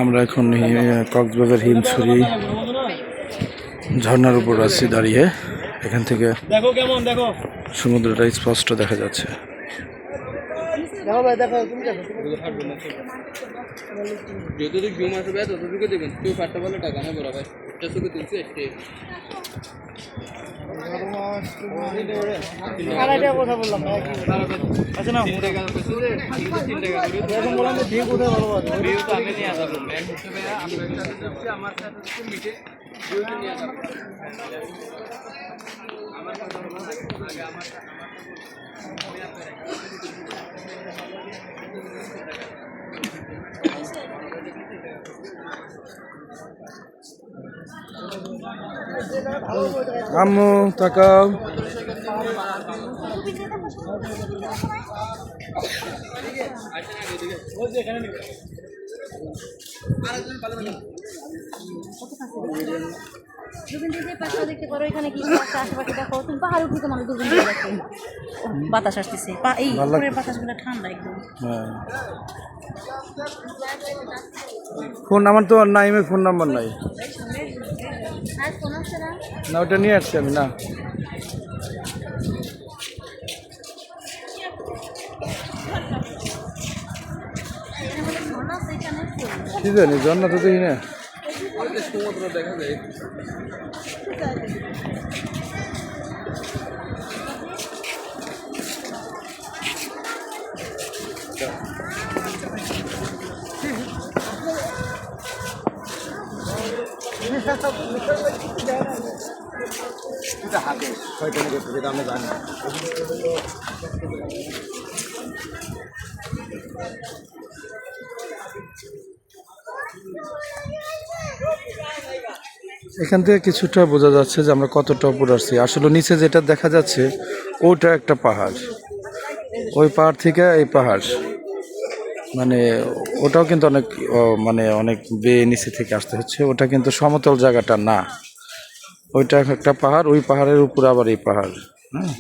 আমরা এখন কক্সবাজার হিমছড়ি ঝর্ণার উপর আছি দাঁড়িয়ে। এখান থেকে সমুদ্রটা স্পষ্ট দেখা যাচ্ছে। আম্মু তাকাও। বাতাস আসতেছে, বাতাসগুলো ঠান্ডা একদম। ফোন আমার তো নাইমের ফোন নাম্বার নাই না, ওটা নিয়ে আসছি আমি। না কি জানি, ঝর্ণা তো দেখি না। সমুদ্র দেখা যায়। হাতে ছয়টা করতে যেটা আমরা জানি। এখান থেকে কিছুটা বোঝা যাচ্ছে যে আমরা কতটা উপরে আসছি। আসলে নিচে যেটা দেখা যাচ্ছে ওটা একটা পাহাড়, ওই পাহাড় থেকে এই পাহাড়, মানে ওটাও কিন্তু অনেক মানে অনেক বেয়ে নিচে থেকে আসতে হচ্ছে। ওটা কিন্তু সমতল জায়গাটা না, ওইটা একটা পাহাড়, ওই পাহাড়ের উপরে আবার এই পাহাড়। হ্যাঁ,